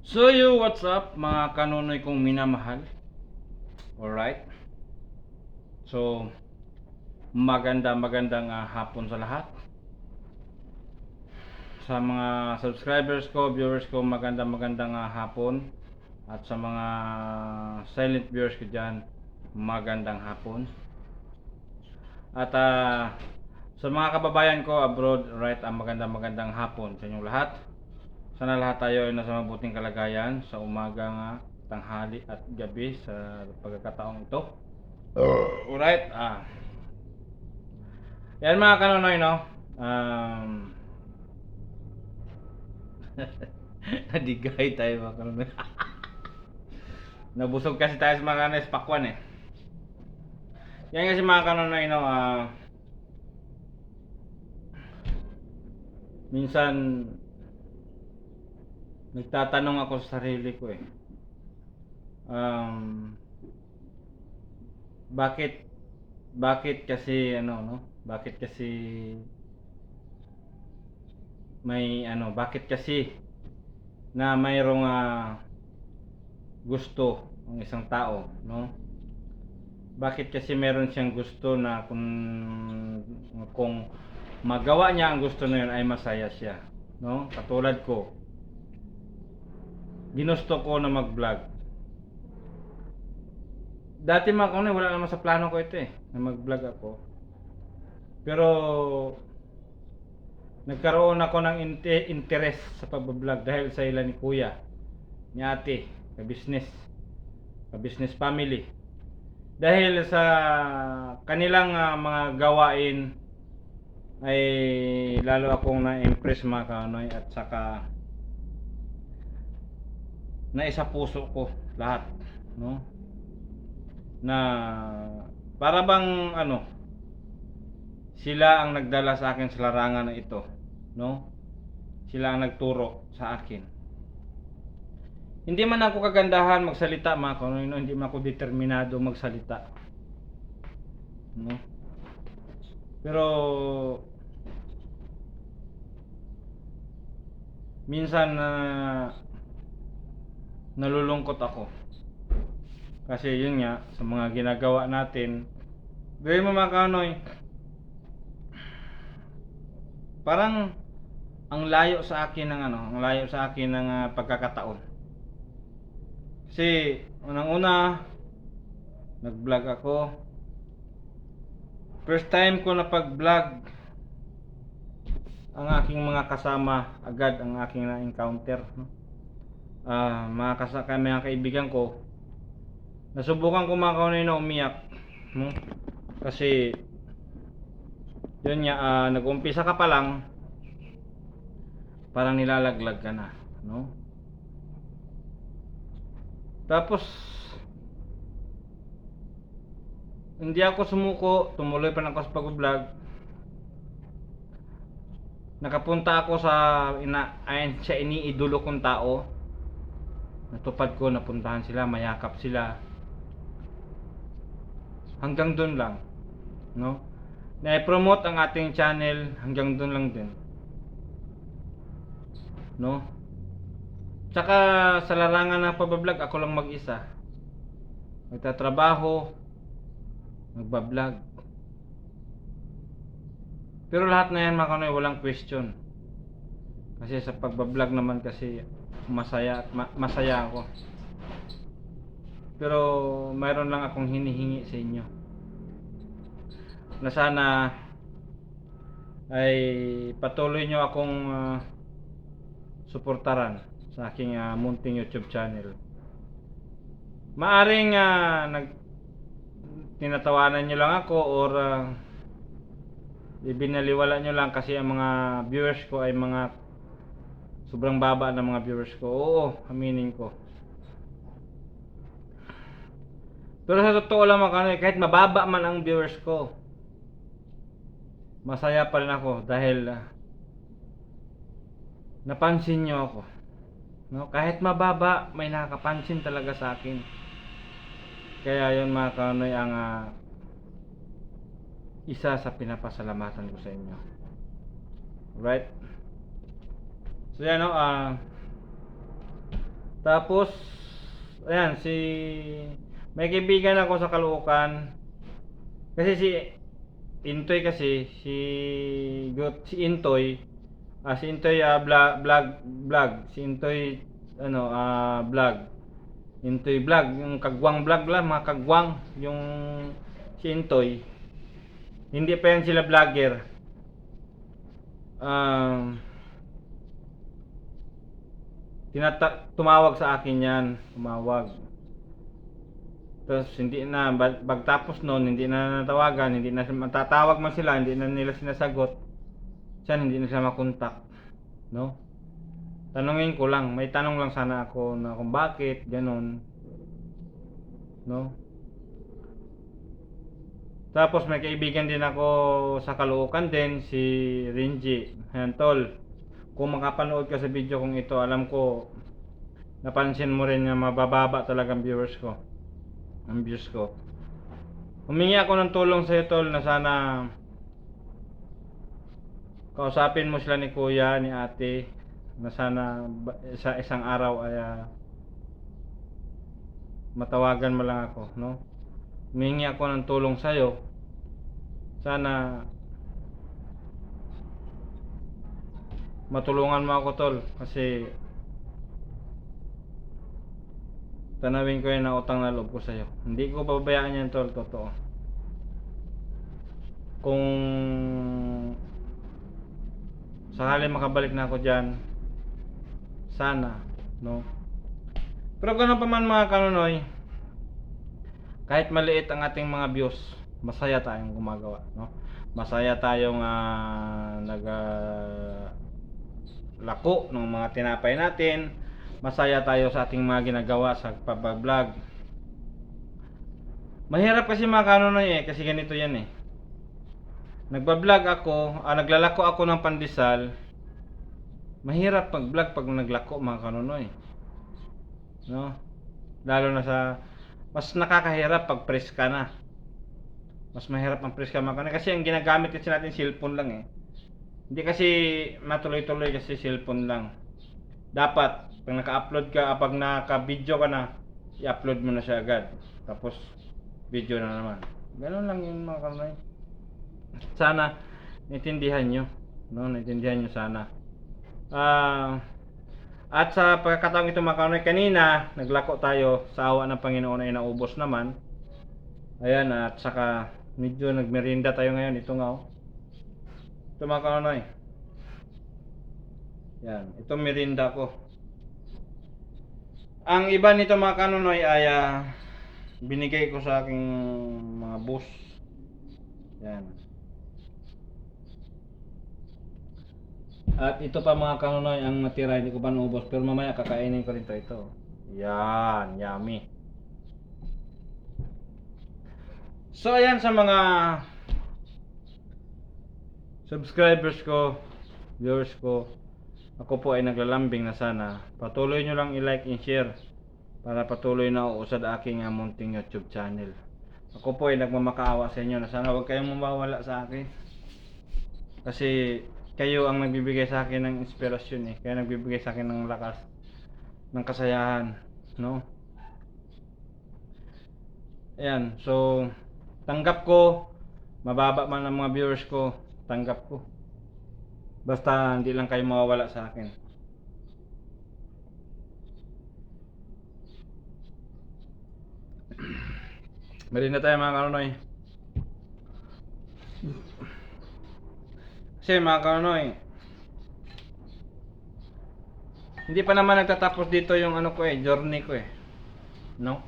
So you, what's up mga kanunoy kong minamahal? Alright. So, magandang hapon sa lahat. Sa mga subscribers ko, viewers ko, magandang hapon. At sa mga silent viewers ko dyan, magandang hapon. At sa mga kababayan ko abroad, right, magandang hapon sa inyong lahat. Sana lahat tayo ay nasa mabuting kalagayan sa umaga nga, tanghali at gabi sa pagkakataong ito. Alright, yan mga kanonoy, no? Nadigay tayo mga kanonoy. Nabusog kasi tayo sa mga kanonoy, pakwan eh. Yan kasi mga kanonoy, no? Minsan, nagtatanong ako sa sarili ko eh. Bakit kasi no? Bakit kasi bakit kasi na mayroong gusto ang isang tao, no? Bakit kasi meron siyang gusto na kung magawa niya ang gusto na yun ay masaya siya, no? Katulad ko, ginusto ko na mag-vlog. Dati wala naman sa plano ko ito eh, na mag-vlog ako. Pero nagkaroon ako ng interest sa pag-vlog dahil sa ila ni kuya, ni ate, ka-business family. Dahil sa kanilang mga gawain ay lalo akong na-impress mga kanoy, at saka naisa puso ko lahat, no? Na para bang sila ang nagdala sa akin sa larangan na ito, no? Sila ang nagturo sa akin. Hindi man ako kagandahan magsalita mga kanoy, no? Hindi man ako determinado magsalita, no? Pero minsan nalulungkot ako kasi yun nga, sa mga ginagawa natin, gawin mo mga kanoy, parang ang layo sa akin ng pagkakataon. Kasi unang-una nag-vlog ako. First time ko na pag-vlog, ang aking mga kasama agad ang aking na-encounter, no? Mga kaibigan ko, nasubukan ko mga kanoy na umiyak, no? Kasi yun nga, nag-umpisa ka pa lang, parang nilalaglag ka na, no? Tapos hindi ako sumuko, tumuloy pa lang ako sa pag-vlog. Nakapunta ako sa iniidolo kong tao. Natupad ko, napuntahan sila, mayakap sila. Hanggang doon lang, no? Na-promote ang ating channel, hanggang doon lang din, no? Tsaka sa larangan ng pag-vlog, ako lang mag-isa. Nagtatrabaho, nagba-vlog. Pero lahat na yan mga kanoy, walang question. Kasi sa pagba-vlog naman kasi masaya at masaya ako. Pero mayroon lang akong hinihingi sa inyo, na sana ay patuloy nyo akong suportaran sa aking munting YouTube channel. Maaring tinatawanan nyo lang ako, or ibinaliwala nyo lang kasi ang mga viewers ko ay mga sobrang baba ng mga viewers ko. Oo, aminin ko. Pero sa totoo lang mga, kahit mababa man ang viewers ko, masaya pa rin ako dahil napansin nyo ako, no? Kahit mababa, may nakapansin talaga sa akin. Kaya yun mga kanoy ang isa sa pinapasalamatan ko sa inyo. Right? So yan, no? Tapos, ayan, may kaibigan ako sa Caloocan. Kasi Intoy kasi, si Intoy, si Intoy, vlog, si Intoy, vlog. Intoy vlog, yung kagwang vlog lang, mga kagwang, yung si Intoy. Hindi pa yan sila vlogger. Tumawag sa akin yan, tumawag. Tapos hindi na, pagtapos noon, hindi na natawagan, hindi na matatawag man sila, hindi na nila sinasagot. Siya, hindi na sila makontak, no? Tanungin ko lang, may tanong lang sana ako na kung bakit, ganun, no? Tapos may kaibigan din ako sa Caloocan din, si Renji. Ayan, tol, kung makapanood ka sa video kong ito, alam ko, napansin mo rin na mabababa talagang viewers ko. Ang views ko. Humingi ako ng tulong sa iyo, tol, na sana kausapin mo sila ni kuya, ni ate, na sana sa isang araw ay matawagan mo lang ako, no? Humingi ako ng tulong sa iyo. Sana matulungan mo ako, tol, kasi tanawin ko yan na utang na loob ko sa iyo. Hindi ko babayaan yan, tol, totoo. Kung sakali makabalik na ako dyan, sana, no? Pero ganoon pa man, mga kanunoy, kahit maliit ang ating mga views, masaya tayong gumagawa, no? Masaya tayong lako ng mga tinapay natin. Masaya tayo sa ating mga ginagawa sa pag-vlog. Mahirap kasi, mga kanunoy, kasi ganito yan eh. Nagba-vlog ako, naglalako ako ng pandesal. Mahirap pag-vlog pag naglako, mga kanunoy, no? Lalo na mas nakakahirap pag press ka na. Mas mahirap ang press ka, mga kanunoy, kasi ang ginagamit kasi natin cellphone lang eh. Hindi kasi matuloy-tuloy kasi cellphone lang. Dapat pag naka-upload ka, pag naka-video ka na, i-upload mo na siya agad. Tapos video na naman. Ganun lang yun, mga kanunoy. Sana naintindihan nyo, no? Naintindihan nyo sana. At sa pagkakataong ito, mga kanunoy, kanina naglako tayo, sa awa ng Panginoon ay naubos naman. Ayan, at saka medyo nagmerienda tayo ngayon. Ito nga, oh. Ito, mga kanunoy. Yan, ito merienda ko. Ang iba nito, mga kanunoy, ay binigay ko sa aking mga boss. Yan. At ito pa, mga kanunoy, ang natira, hindi ko pa naubos, pero mamaya kakainin ko rin ito. Yan, yummy. So ayan, sa mga subscribers ko, viewers ko, ako po ay naglalambing na sana patuloy nyo lang i-like and share para patuloy na uusad aking munting YouTube channel. Ako po ay nagmamakaawa sa inyo na sana huwag kayong mawawala sa akin, kasi kayo ang nagbibigay sa akin ng inspirasyon eh. Kaya nagbibigay sa akin ng lakas, ng kasayahan, no? Ayan, so tanggap ko, mababa man ang mga viewers ko, tanggap ko. Basta hindi lang kayo mawawala sa akin. Merienda tayo, mga kanunoy. Kasi, mga kanunoy, hindi pa naman nagtatapos dito yung journey ko eh, no?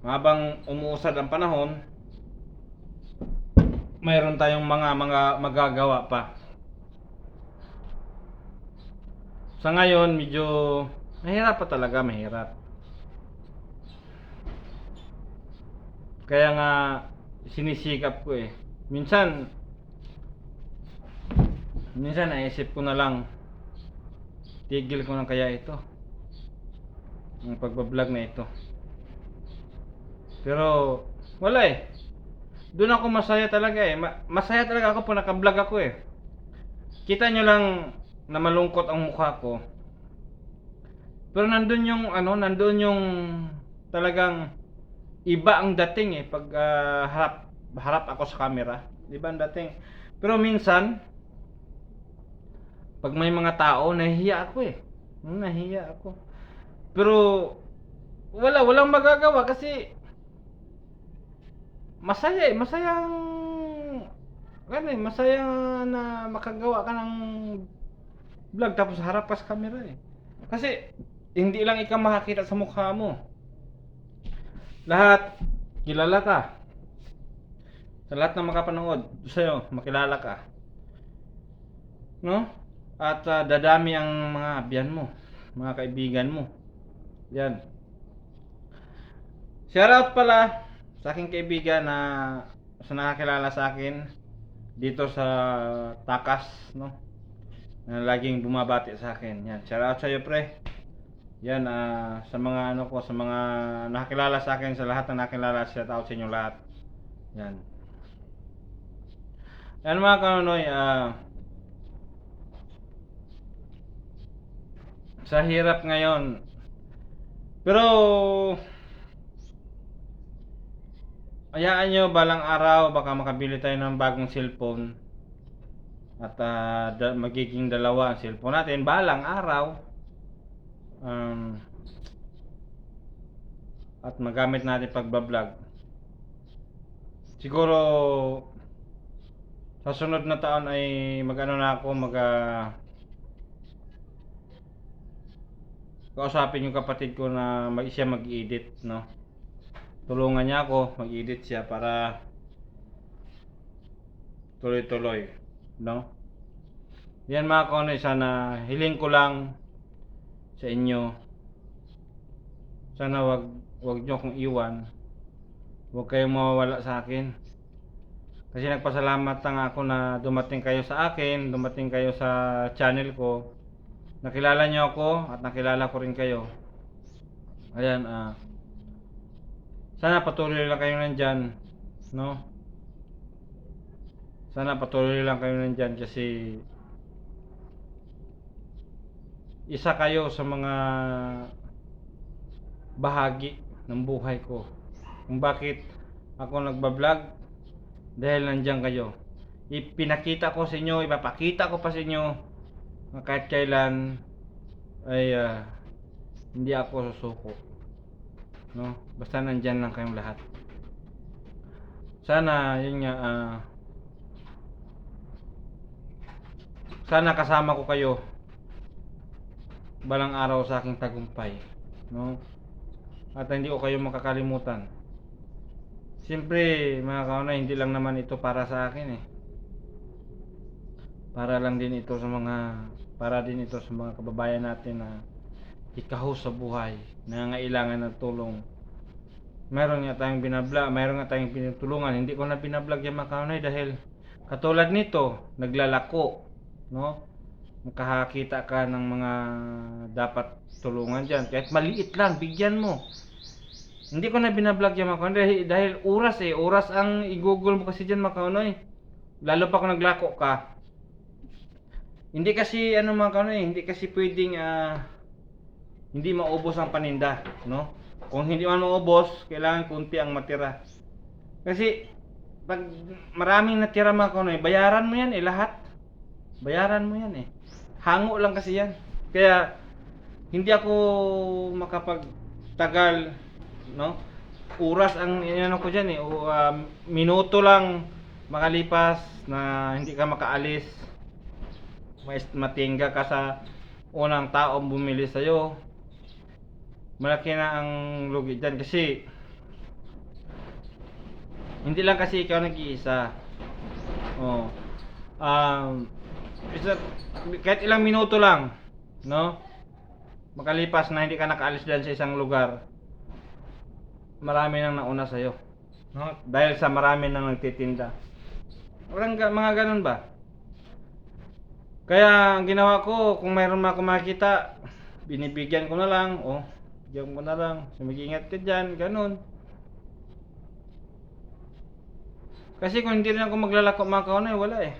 Habang umuusad ang panahon, mayroon tayong mga magagawa pa. Sa ngayon, medyo mahirap pa talaga, mahirap. Kaya nga sinisikap ko eh. Minsan naisip ko na lang, tigil ko na kaya ito, ang pagbablog na ito. Pero wala eh. Doon ako masaya talaga eh. Masaya talaga ako pag naka-vlog ako eh. Kita nyo lang na malungkot ang mukha ko. Pero nandun yung ano, nandun yung talagang iba ang dating eh pag harap ako sa camera. Iba ang dating. Pero minsan pag may mga tao, nahihiya ako eh. Nahihiya ako. Pero walang magagawa kasi masaya eh, masayang ano eh, masaya na makagawa ka ng vlog tapos harap ka sa camera eh. Kasi hindi lang ikaw makakita sa mukha mo. Lahat kilala ka. Sa lahat ng makapanood sa'yo, makilala ka. No? At dadami ang mga abyan mo, mga kaibigan mo. Yan. Shoutout pala sa aking kaibigan na sa nakakilala sa akin dito sa Takas, no? Na laging bumabati sa akin. Yan. Shoutout sa iyo, pre. Yan, sa mga ano ko, sa mga nakakilala sa akin, sa lahat ng nakakilala, shoutout sa inyo lahat. Yan. Yan mga kanonoy, sa hirap ngayon. Pero hayaan nyo, balang araw baka makabili tayo ng bagong cellphone. At magiging dalawa ang cellphone natin balang araw. At magamit natin pagbablog. Siguro sa sunod na taon ay magano na ako, kausapin yung kapatid ko na siya mag-edit, no? Tulungan niya ako, mag-edit siya para tuloy-tuloy, no? Yan mga konoy, sana hiling ko lang sa inyo. Sana wag nyo akong iwan. Huwag kayong mawawala sa akin. Kasi nagpasalamat lang ako na dumating kayo sa akin, dumating kayo sa channel ko. Nakilala nyo ako at nakilala ko rin kayo. Ayan, sana patuloy lang kayo nandyan, no? Sana patuloy lang kayo nandyan kasi isa kayo sa mga bahagi ng buhay ko. Kung bakit ako nagbablog, dahil nandyan kayo. Ipinakita ko sa inyo, ipapakita ko pa sa inyo na kahit kailan ay hindi ako susuko, no? Basta nandyan lang kayong lahat. Sana yun nga, sana kasama ko kayo balang araw sa aking tagumpay, no? At hindi ko kayo makakalimutan. Siyempre mga kaunay, hindi lang naman ito para sa akin eh. Para din ito sa mga kababayan natin na ikaw sa buhay, nangangailangan ng tulong. Meron nga tayong pinutulungan. Hindi ko na binablog yung mga kaunay dahil katulad nito, naglalako, no? Makakakita ka ng mga dapat tulungan dyan. Kahit maliit lang, bigyan mo. Hindi ko na binablog yung mga kaunay dahil oras ang i-google mo kasi dyan mga kaunay. Lalo pa kung naglako ka. Hindi kasi mga kaunay, hindi kasi pwedeng hindi maubos ang paninda, no? Kung hindi man maubos, kailangan kunti ang matira. Kasi pag maraming natira mga kaunay, bayaran mo yan eh lahat. Bayaran mo yan eh. Hango lang kasi yan. Kaya hindi ako makapagtagal, no? Oras ang inano ko diyan eh. Minuto lang makalipas na hindi ka makaalis. Matingga ka sa unang taong bumili sa'yo. Malaki na ang lugi dyan kasi hindi lang kasi ikaw nag-iisa. Kahit ilang minuto lang, no? Makalipas na hindi ka nakaalis dyan sa isang lugar, marami nang nauna sa'yo, no? Dahil sa marami nang nagtitinda. Mga ganun ba? Kaya ang ginawa ko, kung mayroon ako makita, binibigyan ko na lang, bigyan ko na lang, mag-ingat ka dyan, ganun. Kasi kung hindi rin ako maglalako mga kaunay, wala eh.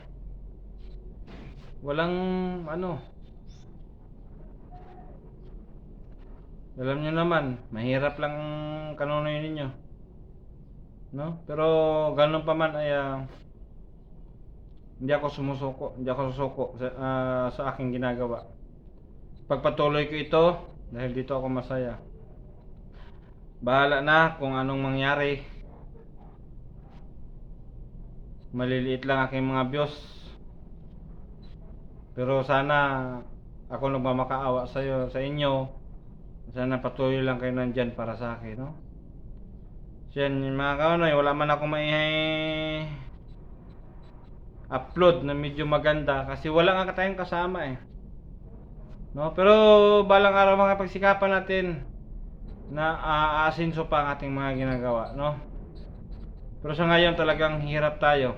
Walang Alam nyo naman, mahirap lang kanunoy ninyo, no? Pero ganun pa man ay hindi ako sumusuko, hindi ako susuko sa aking ginagawa. Pagpatuloy ko ito dahil dito ako masaya. Bahala na kung anong mangyari. Maliliit lang aking mga views. Pero sana ako nagmamakaawa sa inyo. Sana patuloy lang kayo nandyan para sa akin, no? So yan, mga kaunoy, wala man ako may upload na medyo maganda kasi wala nga tayong kasama eh. No, pero balang araw mga pagsikapan natin na aasinso pa ang ating mga ginagawa, no? Pero sa ngayon talagang hirap tayo.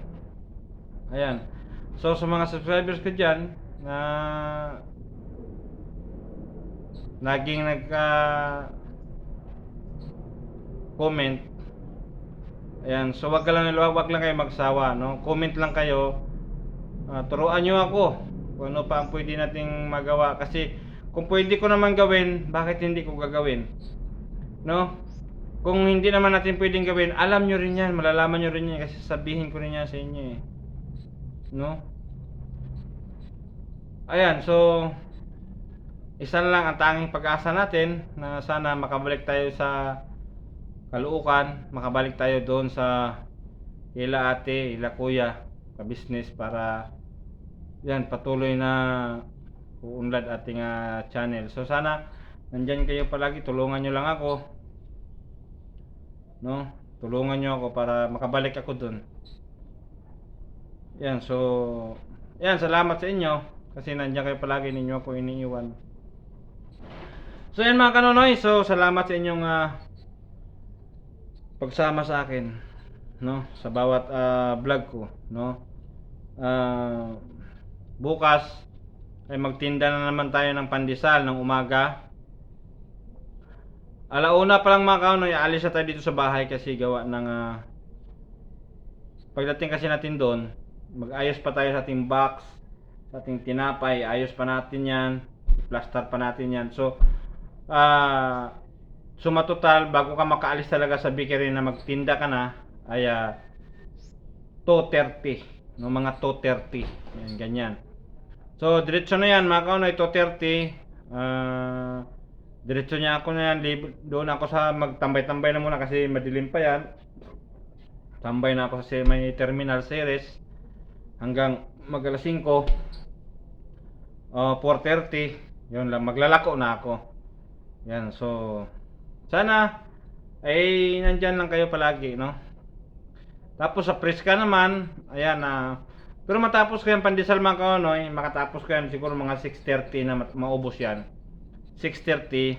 Ayan. So sa mga subscribers ko diyan na laging comment. Ayan, so wag lang kayo magsawa, no? Comment lang kayo. Turuan nyo ako kung ano pa ang pwede nating magawa kasi kung pwede ko naman gawin, bakit hindi ko gagawin, no? Kung hindi naman natin pwedeng gawin, alam nyo rin yan, malalaman nyo rin yan kasi sabihin ko rin yan sa inyo eh, no? Ayan, so isa lang ang tanging pag-asa natin na sana makabalik tayo sa Caloocan, makabalik tayo doon sa ila ate, ila kuya, ka-business para yan patuloy na uunlad ating channel. So sana nandyan kayo palagi, tulungan nyo lang ako, no? Tulungan nyo ako para makabalik ako doon. Yan, so yan, salamat sa inyo kasi nandyan kayo palagi, ninyo ako iniiwan. So yan mga kanonoy, so salamat sa inyong pagsama sa akin, no, sa bawat vlog ko, no. Bukas ay magtinda na naman tayo ng pandesal ng umaga. Alauna pa lang mga kaunoy, aalis na tayo dito sa bahay kasi gawa ng pagdating kasi natin doon, mag-ayos pa tayo sa ating box, sa ating tinapay, ayos pa natin yan, plaster pa natin yan. So suma total, bago ka makaalis talaga sa bakery na magtinda ka na, ay 2:30, no, mga 2:30, yan, ganyan. So diretso na yan mga kaunoy, 2:30, diretso niya ako na yan, doon ako sa magtambay-tambay na muna kasi madilim pa yan. Tambay na ako sa may terminal series hanggang mag-alas 5, 4:30, yun lang, maglalako na ako. Yan, so sana ay nandyan lang kayo palagi, no? Tapos sa Preska naman, ayan pero matapos ko yan pandesal mga kaunoy, makatapos ko yan siguro mga 6:30 na maubos yan. 6:30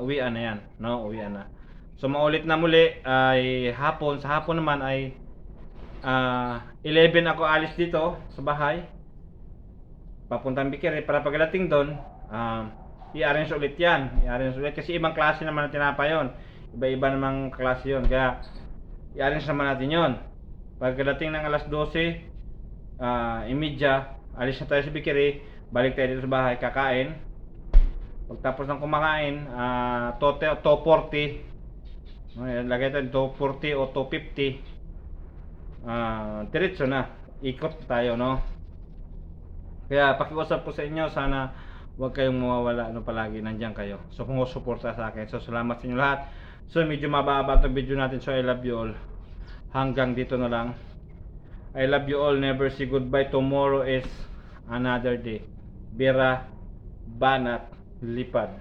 uwian na yan, no? Uwian na. So maulit na muli ay hapon, sa hapon naman ay 11 ako alis dito sa bahay papuntang bakery para pagdating doon i-arrange ulit yan, i-arrange ulit kasi ibang klase naman ang tinapa yon, iba-iba namang klase yon, kaya i-arrange naman natin yon. Pagdating ng alas 12 imidya, alis na tayo sa bakery, balik tayo dito sa bahay, kakain. Pagtapos ng kumakain, 2:40, lagay tayo 2:40 o 2:50, diretso na, ikot tayo, no? Kaya pakiusap ko sa inyo, sana huwag kayong mawawala, no, palagi nandiyan kayo. So kung suporta sa akin, so salamat sa inyo lahat. So medyo mababa itong video natin, so I love you all. Hanggang dito na lang. I love you all, never say goodbye. Tomorrow is another day. Bira, banat, lipad.